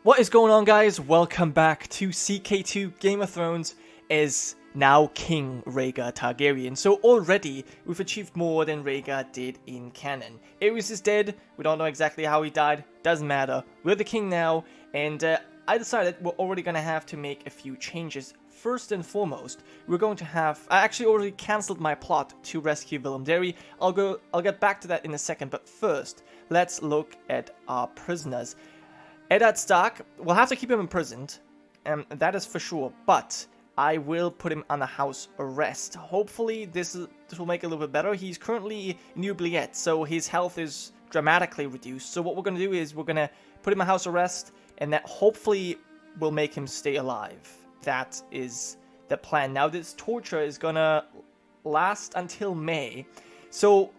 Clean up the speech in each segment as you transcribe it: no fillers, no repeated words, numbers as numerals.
What is going on, guys? Welcome back to CK2. Game of Thrones is now King Rhaegar Targaryen. So already we've achieved more than Rhaegar did in canon. Aerys is dead. We don't know exactly how he died. Doesn't matter. We're the king now, and I decided we're already gonna have to make a few changes. First and foremost, we're going to have... I actually already cancelled my plot to rescue Willem Derry. I'll get back to that in a second, but first, let's look at our prisoners. Eddard Stark, we'll have to keep him imprisoned, that is for sure, but I will put him on a house arrest. Hopefully this will make it a little bit better. He's currently in oubliette, so his health is dramatically reduced. So what we're going to do is we're going to put him on house arrest, and that hopefully will make him stay alive. That is the plan. Now this torture is going to last until May, so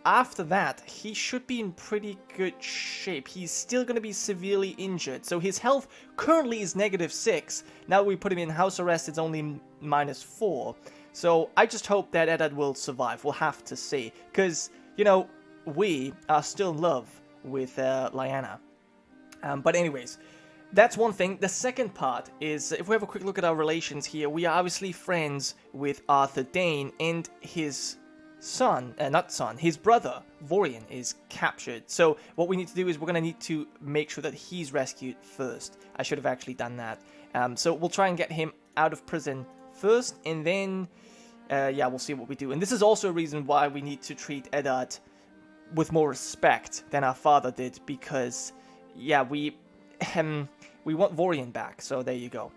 after that, he should be in pretty good shape. He's still going to be severely injured. So his health currently is -6. Now we put him in house arrest, it's only -4. So I just hope that Eddard will survive. We'll have to see. Because, you know, we are still in love with Lyanna. But anyways, that's one thing. The second part is, if we have a quick look at our relations here, we are obviously friends with Arthur Dayne, and his his brother, Vorian, is captured. So what we need to do is we're going to need to make sure that he's rescued first. I should have actually done that. So we'll try and get him out of prison first, and then, yeah, we'll see what we do. And this is also a reason why we need to treat Eddard with more respect than our father did, because, yeah, we want Vorian back, so there you go.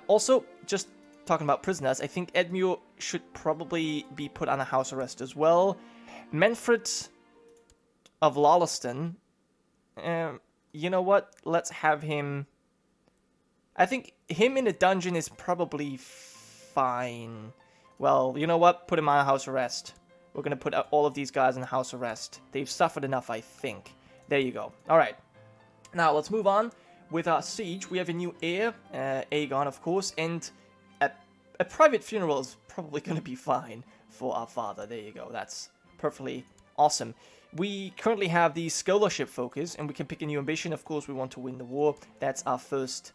Also, just talking about prisoners, I think Edmure should probably be put on a house arrest as well. Manfred of Lawleston, you know what? Let's have him... I think him in a dungeon is probably fine. Well, you know what? Put him on a house arrest. We're going to put all of these guys in a house arrest. They've suffered enough, I think. There you go. Alright. Now, let's move on with our siege. We have a new heir, Aegon, of course, and a private funeral is probably going to be fine for our father. There you go. That's perfectly awesome. We currently have the scholarship focus, and we can pick a new ambition. Of course, we want to win the war. That's our first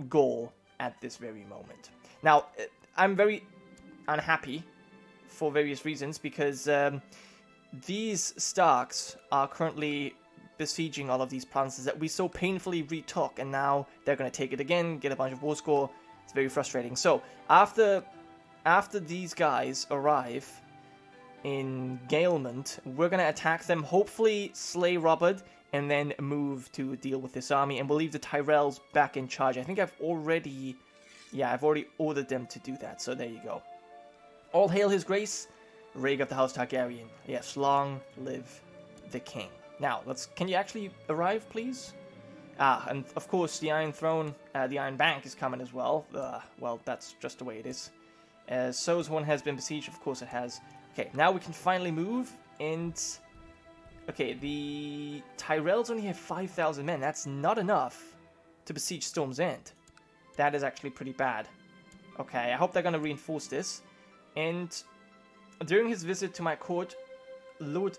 goal at this very moment. Now, I'm very unhappy for various reasons, because these Starks are currently besieging all of these provinces that we so painfully retook, and now they're going to take it again, get a bunch of war score. It's very frustrating. So, after these guys arrive in Gaelmont, we're going to attack them, hopefully slay Robert, and then move to deal with this army, and we'll leave the Tyrells back in charge. I think I've already ordered them to do that, so there you go. All hail his grace, Rhaegar of the House Targaryen. Yes, long live the king. Now, can you actually arrive, please? And of course, the Iron Throne, the Iron Bank is coming as well. Well, that's just the way it is. So's one has been besieged, of course it has. Okay, now we can finally move, and... Okay, the Tyrells only have 5,000 men. That's not enough to besiege Storm's End. That is actually pretty bad. Okay, I hope they're going to reinforce this. And during his visit to my court, Lord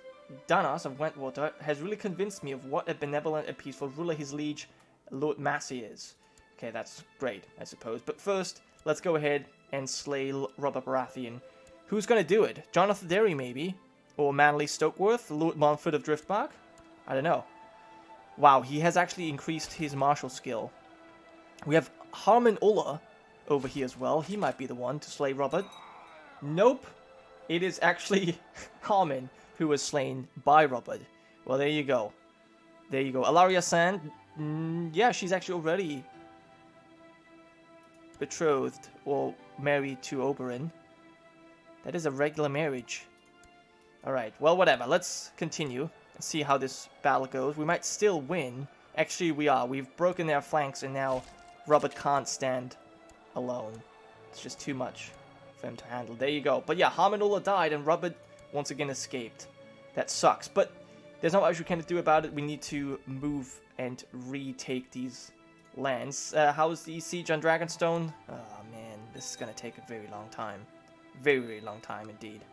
Danas of Wentwater has really convinced me of what a benevolent and peaceful ruler his liege, Lord Massey, is. Okay, that's great, I suppose. But first, let's go ahead and slay Robert Baratheon. Who's going to do it? Jonathan Derry, maybe? Or Manly Stokeworth? Lord Montfort of Driftmark? I don't know. Wow, he has actually increased his martial skill. We have Harmon Ulla over here as well. He might be the one to slay Robert. Nope. It is actually Harmon who was slain by Robert. Well, there you go. There you go. Alaria Sand, yeah, she's actually already betrothed or married to Oberyn. That is a regular marriage. Alright, well, whatever. Let's continue and see how this battle goes. We might still win. Actually, we are. We've broken their flanks, and now Robert can't stand alone. It's just too much for him to handle. There you go. But yeah, Harmon Ulla died, and Robert once again escaped. That sucks, but there's not much we can do about it. We need to move and retake these lands. How's the siege on Dragonstone? Oh man, this is going to take a very long time. Very, very long time indeed.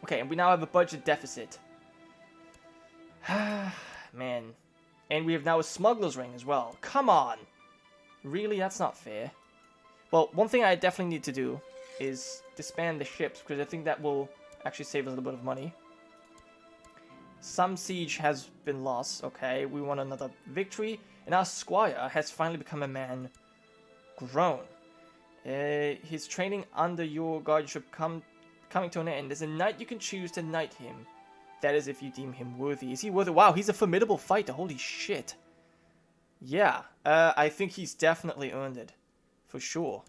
Okay, and we now have a budget deficit. Man, And we have now a smuggler's ring as well. Come on! Really? That's not fair. Well, one thing I definitely need to do is disband the ships, because I think that will actually save us a little bit of money. Some siege has been lost. Okay, we won another victory. And our squire has finally become a man grown. His training under your guardianship coming to an end. As a knight, you can choose to knight him. That is if you deem him worthy. Is he worthy? Wow, he's a formidable fighter. Holy shit. Yeah, I think he's definitely earned it. For sure.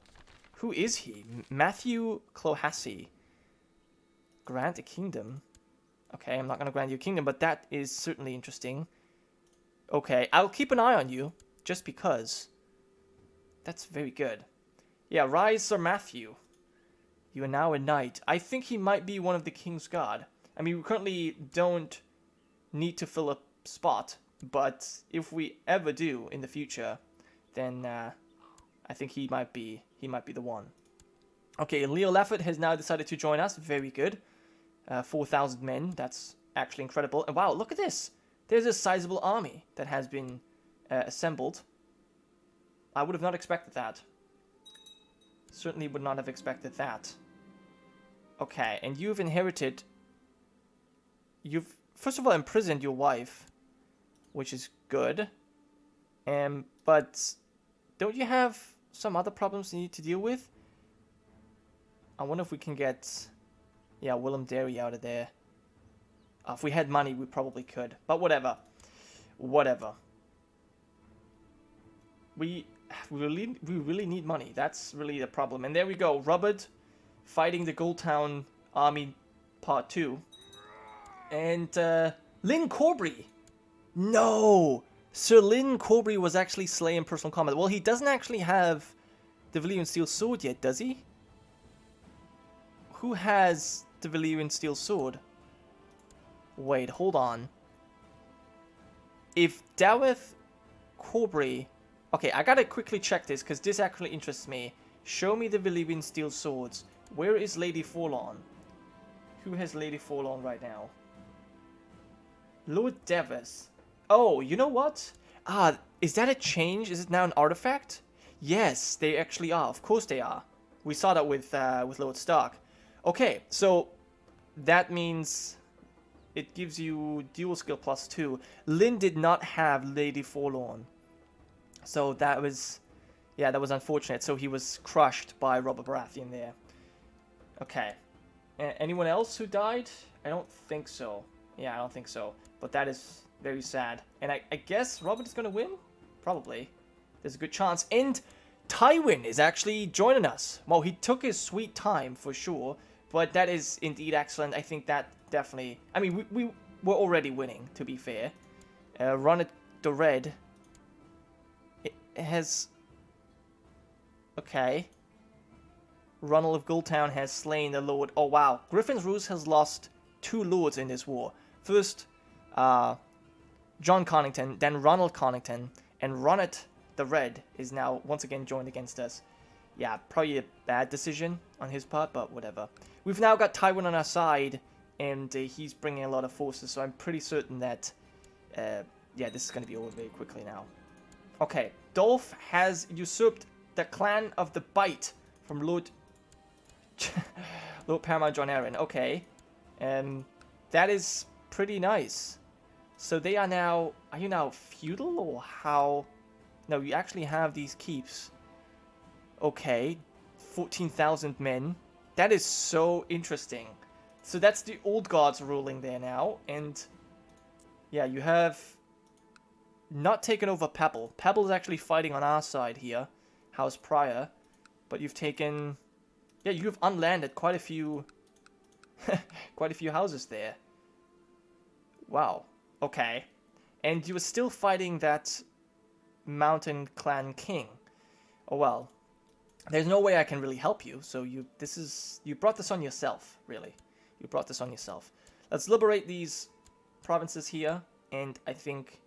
Who is he? Matthew Clohassie. Grant a kingdom. Okay, I'm not going to grant you a kingdom, but that is certainly interesting. Okay, I'll keep an eye on you, just because. That's very good. Yeah, rise Sir Matthew. You are now a knight. I think he might be one of the King's Guard. I mean, we currently don't need to fill a spot, but if we ever do in the future, then I think he might be the one. Okay, Leo Lafford has now decided to join us. Very good. 4,000 men. That's actually incredible. And wow, look at this. There's a sizable army that has been assembled. I would have not expected that. Certainly would not have expected that. Okay, and you've inherited... You've, first of all, imprisoned your wife, which is good. But don't you have some other problems you need to deal with? I wonder if we can get... Yeah, Willem Derry out of there. If we had money, we probably could. But whatever. Whatever. We really need money. That's really the problem. And there we go. Robert fighting the Goldtown Army Part 2. And Lynn Corbry. No! Sir Lynn Corbry was actually slain in personal combat. Well, he doesn't actually have the Valyrian Steel Sword yet, does he? Who has the Valyrian Steel Sword? Wait, hold on. If Dawith Corbry... Okay, I gotta quickly check this, because this actually interests me. Show me the Valyrian Steel Swords. Where is Lady Forlorn? Who has Lady Forlorn right now? Lord Devas. Oh, you know what? Ah, is that a change? Is it now an artifact? Yes, they actually are. Of course they are. We saw that with Lord Stark. Okay, so that means it gives you dual skill +2. Lynn did not have Lady Forlorn. So that was, yeah, that was unfortunate. So he was crushed by Robert Baratheon there. Okay. Anyone else who died? I don't think so. Yeah, I don't think so. But that is very sad. And I guess Robert is going to win? Probably. There's a good chance. And Tywin is actually joining us. Well, he took his sweet time for sure. But that is indeed excellent. I think that definitely... I mean, we were already winning, to be fair. Ronald the Red... It has... Okay. Ronald of Goldtown has slain the Lord... Oh, wow. Griffin's Roost has lost 2 lords in this war. First, John Connington, then Ronald Connington, and Ronald the Red is now once again joined against us. Yeah, probably a bad decision on his part, but whatever. We've now got Tywin on our side, and he's bringing a lot of forces, so I'm pretty certain that, yeah, this is going to be over very quickly now. Okay, Dolph has usurped the clan of the Bite from Lord Paramount John Arryn. Okay, that is pretty nice. So they are now... Are you now feudal, or how... No, you actually have these keeps. Okay, 14,000 men. That is so interesting. So that's the old gods ruling there now, and... Yeah, you have... Not taken over Pebble. Pebble is actually fighting on our side here. House Prior. But you've taken... Yeah, you've unlanded quite a few... quite a few houses there. Wow. Okay. And you were still fighting that Mountain Clan King. Oh well. There's no way I can really help you, so you brought this on yourself, really. You brought this on yourself. Let's liberate these provinces here, and I think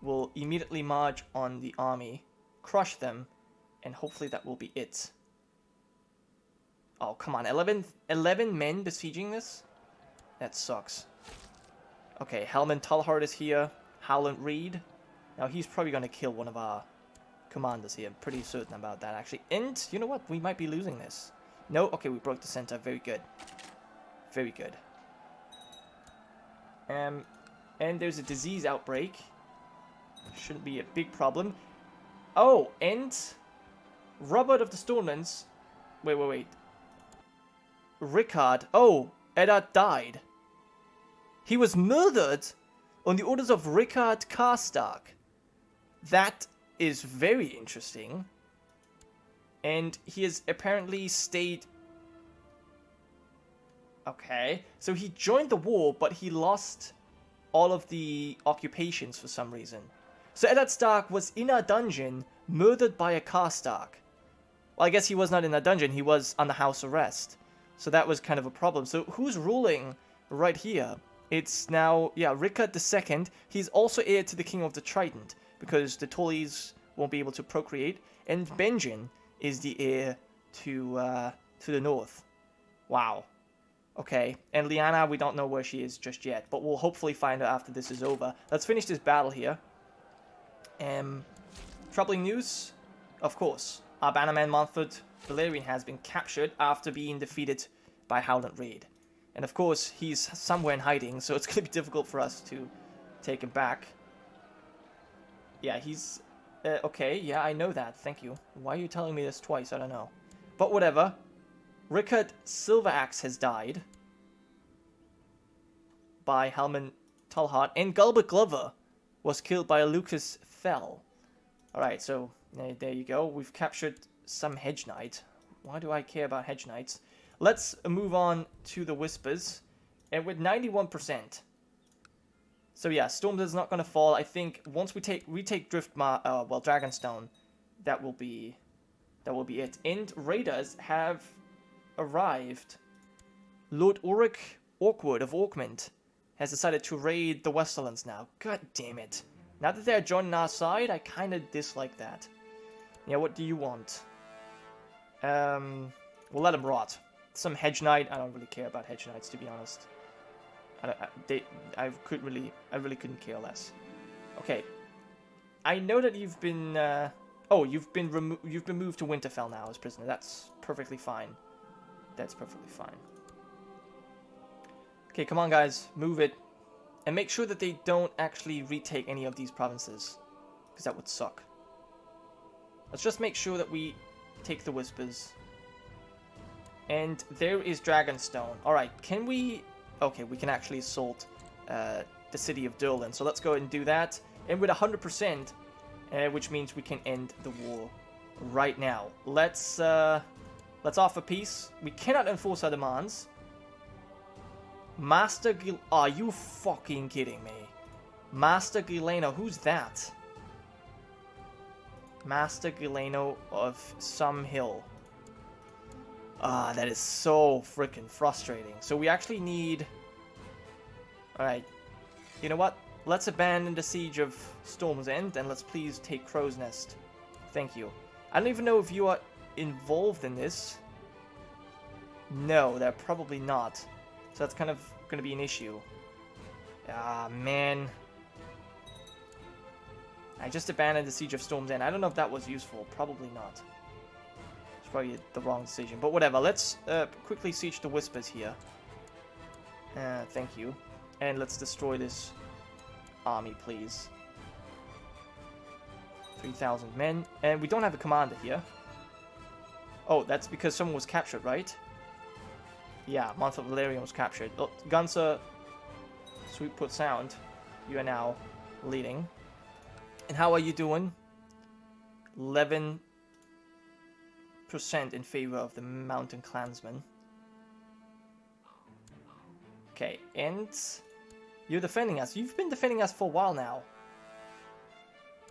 we'll immediately march on the army, crush them, and hopefully that will be it. Oh, come on, 11 men besieging this? That sucks. Okay, Helman Tullhart is here. Howland Reed. Now he's probably going to kill one of our commanders here. I'm pretty certain about that, actually. And you know what? We might be losing this. No? Okay, we broke the center. Very good. Very good. And there's a disease outbreak. Shouldn't be a big problem. Oh, and Robert of the Stormlands. Wait. Rickard. Oh, Eddard died. He was murdered on the orders of Rickard Karstark. That is very interesting. And he has apparently stayed... Okay. So he joined the war, but he lost all of the occupations for some reason. So Eddard Stark was in a dungeon, murdered by a Karstark. Well, I guess he was not in a dungeon, he was under house arrest. So that was kind of a problem. So who's ruling right here? It's now, yeah, Rickard II. He's also heir to the King of the Trident, because the Tullys won't be able to procreate. And Benjen is the heir to the north. Wow. Okay, and Lyanna, we don't know where she is just yet, but we'll hopefully find her after this is over. Let's finish this battle here. Troubling news? Of course. Our bannerman Manfred Valerian has been captured after being defeated by Howland Raid. And of course, he's somewhere in hiding, so it's going to be difficult for us to take him back. Yeah, he's... okay, yeah, I know that, thank you. Why are you telling me this twice? I don't know. But whatever. Rickard Silveraxe has died by Halman Tullhart, and Gulbert Glover was killed by Lucas Fell. Alright, so there you go. We've captured some Hedge Knight. Why do I care about Hedge Knights? Let's move on to the Whispers, and with 91%. So yeah, Storm is not going to fall. I think once we take Dragonstone, that will be it. And raiders have arrived. Lord Ulrich Orkwood of Orkmond has decided to raid the Westerlands now. God damn it. Now that they're joining our side, I kind of dislike that. Yeah, what do you want? We'll let them rot. Some Hedge Knight. I don't really care about Hedge Knights, to be honest. I really couldn't care less. Okay. I know that you've been, you've been moved to Winterfell now as prisoner. That's perfectly fine. That's perfectly fine. Okay, come on, guys. Move it. And make sure that they don't actually retake any of these provinces. Because that would suck. Let's just make sure that we take the Whispers. And there is Dragonstone. Alright, can we... Okay, we can actually assault the city of Durlin. So let's go ahead and do that. And with 100%, which means we can end the war right now. Let's offer peace. We cannot enforce our demands. Master Gil... Are you fucking kidding me? Master Gileno, who's that? Master Gileno of some hill. Ah, that is so freaking frustrating. So we actually need... Alright. You know what? Let's abandon the siege of Storm's End and let's please take Crow's Nest. Thank you. I don't even know if you are involved in this. No, they're probably not. So that's kind of going to be an issue. Ah, man. I just abandoned the siege of Storm's End. I don't know if that was useful. Probably not. It's probably the wrong decision. But whatever. Let's quickly siege the Whispers here. Thank you. And let's destroy this army, please. 3,000 men. And we don't have a commander here. Oh, that's because someone was captured, right? Yeah, Manfred Valerian was captured. Oh, Gunsa, Sweetput Sound, you are now leading. And how are you doing? 11% in favor of the Mountain Clansmen. Okay, and you're defending us. You've been defending us for a while now.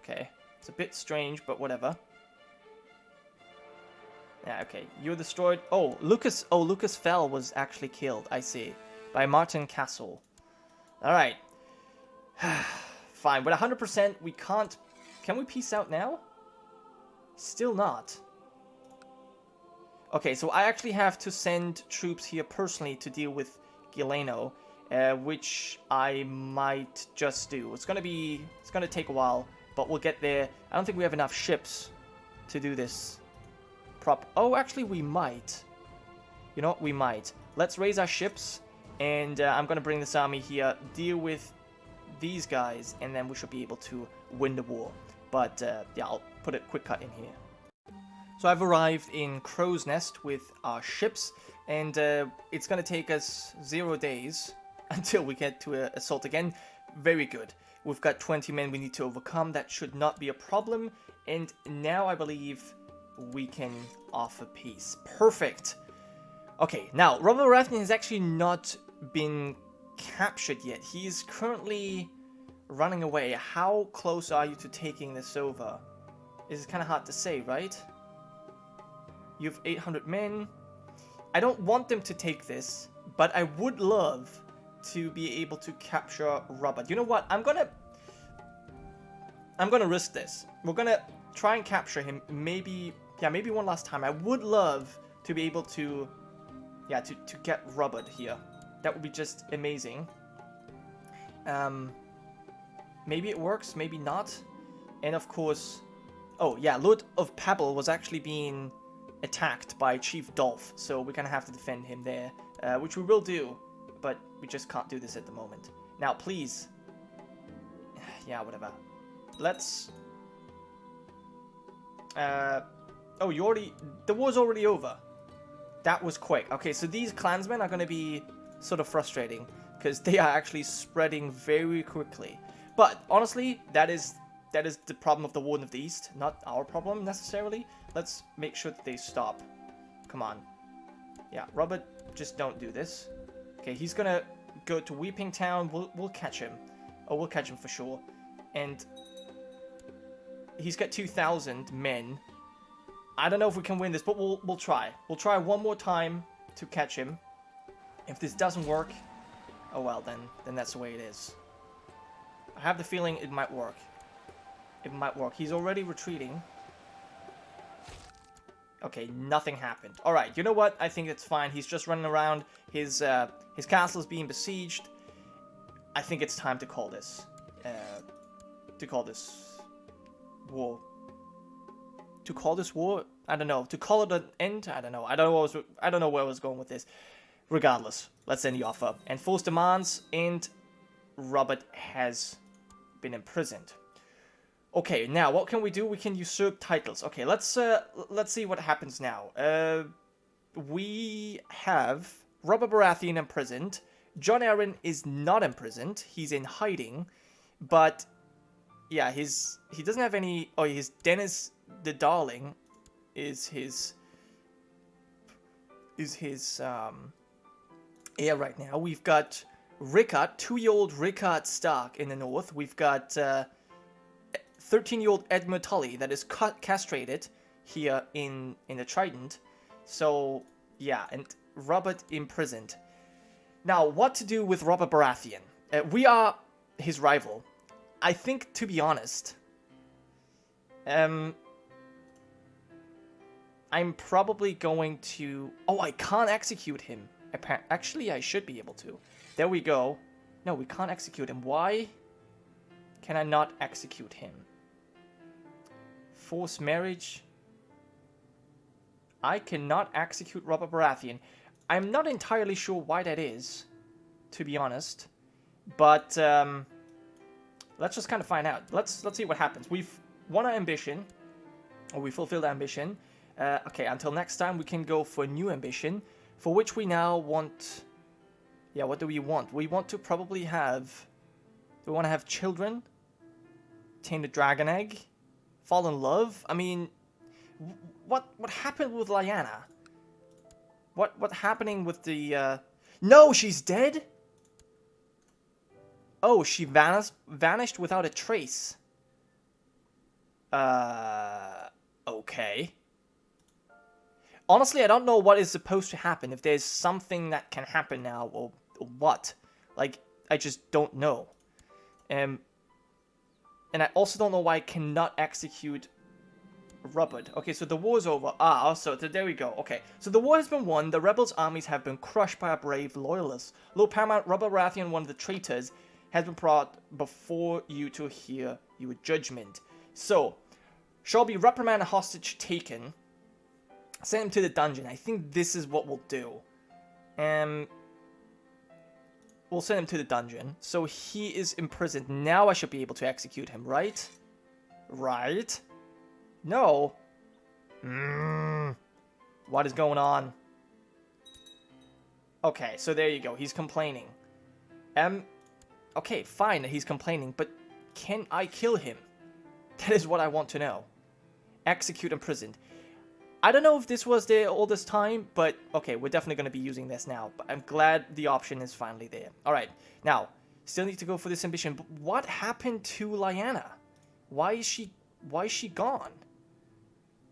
Okay, it's a bit strange, but whatever. Yeah, okay, you're destroyed. Oh, Lucas Fell was actually killed, I see, by Martin Castle. Alright. Fine, with 100%, we can't... Can we peace out now? Still not. Okay, so I actually have to send troops here personally to deal with Gileno, which I might just do. It's gonna take a while but we'll get there. I don't think we have enough ships to do this Oh, actually, we might. You know what? We might. Let's raise our ships, and I'm going to bring this army here, deal with these guys, and then we should be able to win the war. But, yeah, I'll put a quick cut in here. So I've arrived in Crow's Nest with our ships, and it's going to take us 0 days until we get to assault again. Very good. We've got 20 men we need to overcome. That should not be a problem. And now I believe we can offer peace. Perfect. Okay, now, Robert Baratheon has actually not been captured yet. He's currently running away. How close are you to taking this over? It's kind of hard to say, right? You have 800 men. I don't want them to take this, but I would love to be able to capture Robert. You know what? I'm gonna risk this. We're gonna try and capture him. Maybe one last time. I would love to be able to, to get Robert here. That would be just amazing. Maybe it works, maybe not. And of course, oh yeah, Lord of Pebble was actually being attacked by Chief Dolph, so we're gonna have to defend him there, which we will do, but we just can't do this at the moment. Now, please, yeah, whatever. Let's. Oh, the war's already over. That was quick. Okay, so these clansmen are going to be sort of frustrating because they are actually spreading very quickly. But honestly, that is the problem of the Warden of the East, not our problem necessarily. Let's make sure that they stop. Come on. Yeah, Robert, just don't do this. Okay, he's going to go to Weeping Town. We'll catch him. Oh, we'll catch him for sure. And he's got 2,000 men. I don't know if we can win this, but we'll try. We'll try one more time to catch him. If this doesn't work, oh well, then that's the way it is. I have the feeling it might work. It might work. He's already retreating. Okay, nothing happened. All right, you know what? I think it's fine. He's just running around. His castle is being besieged. I think it's time to call this. War. To call this war? I don't know. To call it an end? I don't know. I don't know where I was going with this. Regardless, let's end the offer. And force demands, and Robert has been imprisoned. Okay, now what can we do? We can usurp titles. Okay, let's see what happens now. We have Robert Baratheon imprisoned. Jon Arryn is not imprisoned. He's in hiding, but yeah, he doesn't have any. Oh, his Dennis the Darling is his heir right now. We've got Rickard, 2-year-old Rickard Stark in the north. We've got 13-year-old Edmund Tully that is castrated here in the Trident. So yeah, and Robert imprisoned. Now, what to do with Robert Baratheon? We are his rival. I think, to be honest, I'm probably going to... Oh, I can't execute him. Actually, I should be able to. There we go. No, we can't execute him. Why can I not execute him? Forced marriage. I cannot execute Robert Baratheon. I'm not entirely sure why that is, to be honest. But let's just kind of find out. Let's see what happens. We've won our ambition, or we fulfilled our ambition. Okay, until next time, we can go for a new ambition, for which we now want... Yeah, what do we want? We want to probably have... We want to have children, tame the dragon egg, fall in love. I mean, what happened with Lyanna? What happening with the... No, she's dead? Oh, she vanished without a trace. Okay. Honestly, I don't know what is supposed to happen, if there's something that can happen now, or what. Like, I just don't know. And I also don't know why I cannot execute Robert. Okay, so the war's over. So there we go. Okay, so the war has been won. The rebels' armies have been crushed by our brave loyalists. Lord Paramount Robert Baratheon, one of the traitors, has been brought before you to hear your judgment. So, shall be reprimand a hostage taken. Send him to the dungeon. I think this is what we'll do. We'll send him to the dungeon. So he is imprisoned. Now I should be able to execute him, right? Right? No. What is going on? Okay, so there you go. He's complaining. Okay, fine, he's complaining, but can I kill him? That is what I want to know. Execute imprisoned. I don't know if this was there all this time, but okay, we're definitely going to be using this now. But I'm glad the option is finally there. Alright, now, still need to go for this ambition. But what happened to Lyanna? Why is she gone?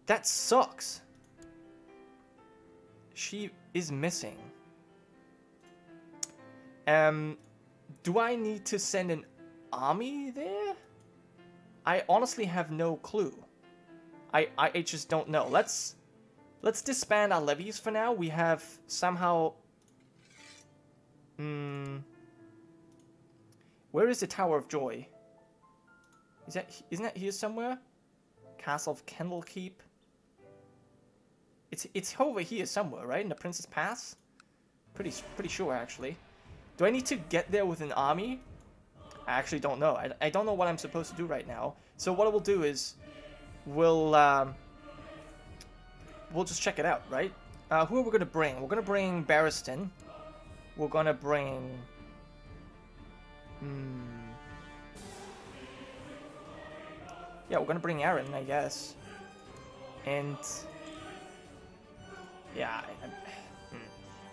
That sucks. She is missing. Do I need to send an army there? I honestly have no clue. I just don't know. Let's disband our levies for now. We have somehow... Where is the Tower of Joy? Isn't that here somewhere? Castle of Candlekeep. It's over here somewhere, right? In the Princess Pass? Pretty sure, actually. Do I need to get there with an army? I actually don't know. I don't know what I'm supposed to do right now. So what I will do is... We'll just check it out, right? Who are we going to bring? We're going to bring Barristan. We're going to bring... Yeah, we're going to bring Aaron, I guess. And... Yeah,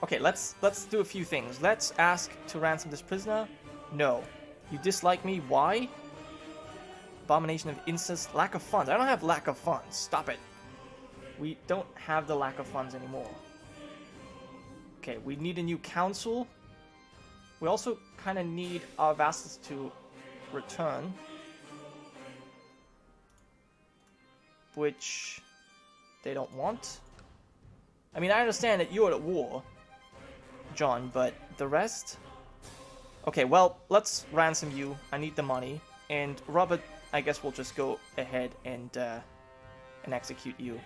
okay, let's do a few things. Let's ask to ransom this prisoner. No. You dislike me? Why? Abomination of incest. Lack of funds. I don't have lack of funds. Stop it. We don't have the lack of funds anymore. Okay, we need a new council. We also kind of need our vassals to return. Which they don't want. I mean, I understand that you're at war, John, but the rest? Okay, well, let's ransom you. I need the money. And Robert, I guess we'll just go ahead and execute you.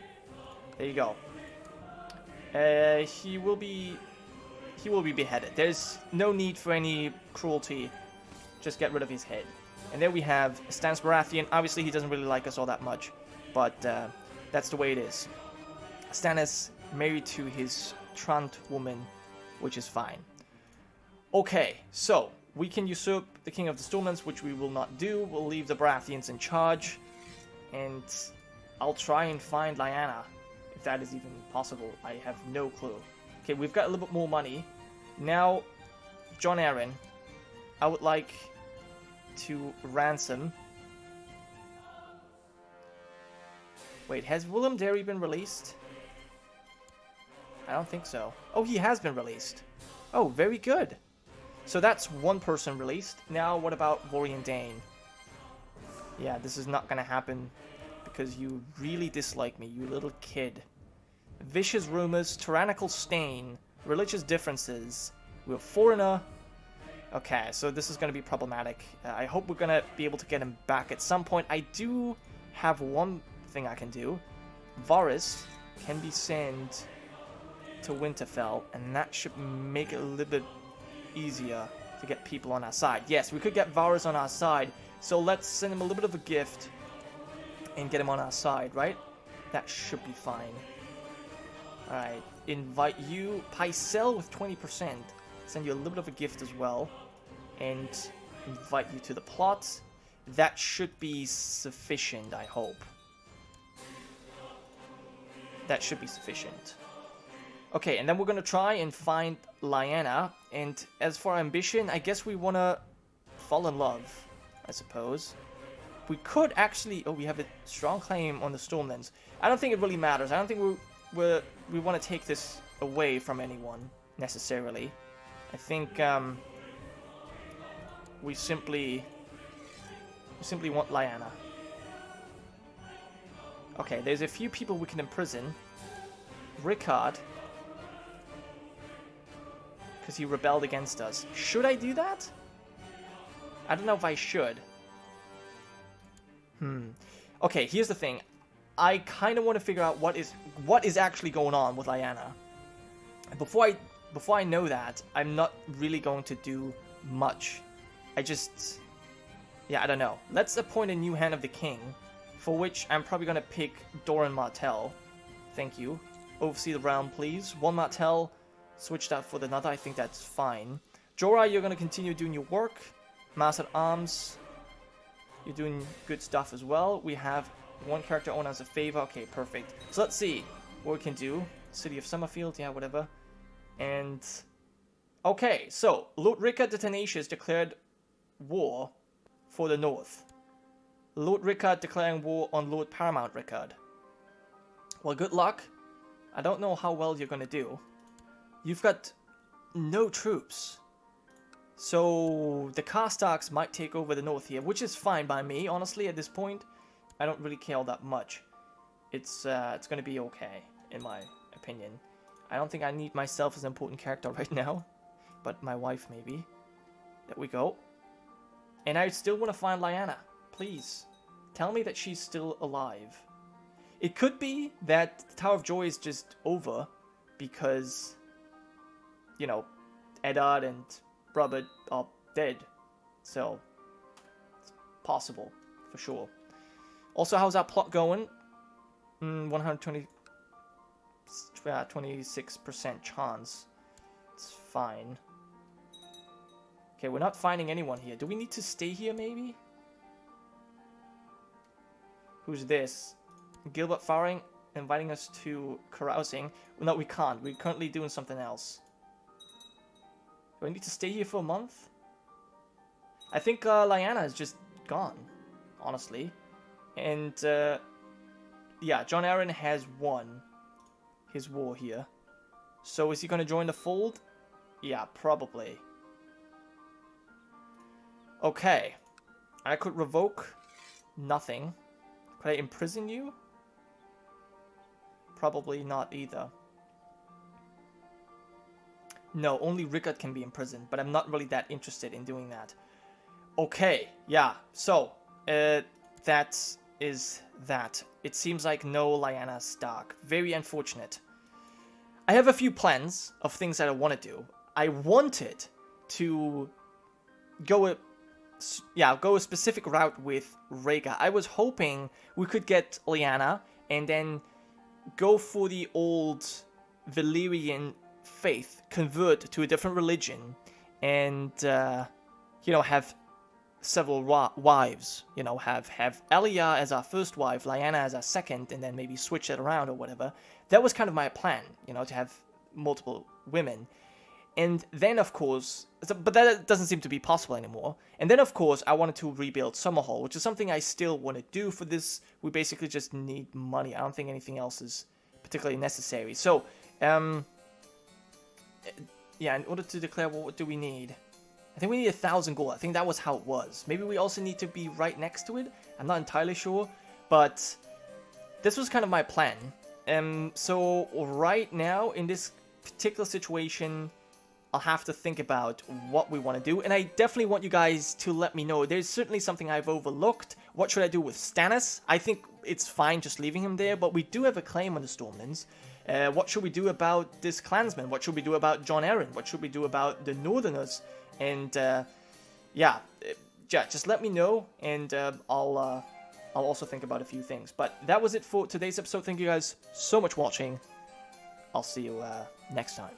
There you go. He will be beheaded. There's no need for any cruelty. Just get rid of his head. And there we have Stannis Baratheon. Obviously, he doesn't really like us all that much, but that's the way it is. Stannis married to his Trant woman, which is fine. Okay, so we can usurp the King of the Stormlands, which we will not do. We'll leave the Baratheons in charge, and I'll try and find Lyanna, if that is even possible. I have no clue. Okay, we've got a little bit more money. Now, Jon Arryn, I would like to ransom... Wait, has Willem Derry been released? I don't think so. Oh, he has been released. Oh, very good. So that's one person released. Now, what about Vorian Dane? Yeah, this is not going to happen because you really dislike me, you little kid. Vicious rumors, tyrannical stain, religious differences. We're a foreigner. Okay, so this is going to be problematic. I hope we're going to be able to get him back at some point. I do have one thing I can do. Varys can be sent to Winterfell, and that should make it a little bit easier to get people on our side. Yes, we could get Varys on our side, so let's send him a little bit of a gift and get him on our side, right? That should be fine. Alright, invite you, Pycelle with 20%. Send you a little bit of a gift as well, and invite you to the plot. That should be sufficient, I hope. That should be sufficient. Okay, and then we're going to try and find Lyanna. And as for our ambition, I guess we want to fall in love, I suppose. We could actually... Oh, we have a strong claim on the Stormlands. I don't think it really matters. I don't think we want to take this away from anyone, necessarily. I think we simply want Lyanna. Okay, there's a few people we can imprison. Rickard, because he rebelled against us. Should I do that? I don't know if I should. Okay, here's the thing. I kind of want to figure out what is actually going on with Lyanna. Before I know that, I'm not really going to do much. Yeah, I don't know. Let's appoint a new Hand of the King, for which I'm probably going to pick Doran Martell. Thank you. Oversee the realm, please. One Martell, switch that for another. I think that's fine. Jorah, you're going to continue doing your work. Master at Arms, you're doing good stuff as well. We have one character owner as a favor. Okay, perfect. So let's see what we can do. City of Summerfield, yeah, whatever. And okay, so Lord Rickard the Tenacious declared war for the North. Lord Rickard declaring war on Lord Paramount Rickard. Well, good luck. I don't know how well you're gonna do. You've got no troops. So the Karstarks might take over the North here, which is fine by me, honestly, at this point. I don't really care all that much. It's gonna be okay, in my opinion. I don't think I need myself as an important character right now, but my wife maybe. There we go. And I still want to find Lyanna. Please, tell me that she's still alive. It could be that the Tower of Joy is just over because, you know, Eddard and Robert are dead. So, it's possible, for sure. Also, how's that plot going? 26% chance. It's fine. Okay, we're not finding anyone here. Do we need to stay here, maybe? Who's this? Gilbert Faring inviting us to carousing. No, we can't. We're currently doing something else. Do I need to stay here for a month? I think Lyanna is just gone, honestly. And, yeah, Jon Arryn has won his war here. So is he going to join the fold? Yeah, probably. Okay. I could revoke nothing. Could I imprison you? Probably not either. No, only Rickard can be imprisoned, but I'm not really that interested in doing that. Okay, yeah, so, that is that. It seems like no Lyanna Stark. Very unfortunate. I have a few plans of things that I want to do. I wanted to go a specific route with Rhaegar. I was hoping we could get Lyanna and then go for the old Valyrian faith, convert to a different religion, and you know, have several wives. You know, have Elia as our first wife, Lyanna as our second, and then maybe switch it around or whatever. That was kind of my plan, you know, to have multiple women. And then, of course, but that doesn't seem to be possible anymore. And then, of course, I wanted to rebuild Summerhall, which is something I still want to do for this. We basically just need money. I don't think anything else is particularly necessary. So, yeah, in order to declare war, what do we need? I think we need 1,000 gold. I think that was how it was. Maybe we also need to be right next to it. I'm not entirely sure. But this was kind of my plan. So, right now, in this particular situation, I'll have to think about what we want to do, and I definitely want you guys to let me know. There's certainly something I've overlooked. What should I do with Stannis? I think it's fine just leaving him there, but we do have a claim on the Stormlands. What should we do about this clansman? What should we do about Jon Arryn? What should we do about the Northerners? And yeah, just let me know, and I'll also think about a few things. But that was it for today's episode. Thank you guys so much for watching. I'll see you next time.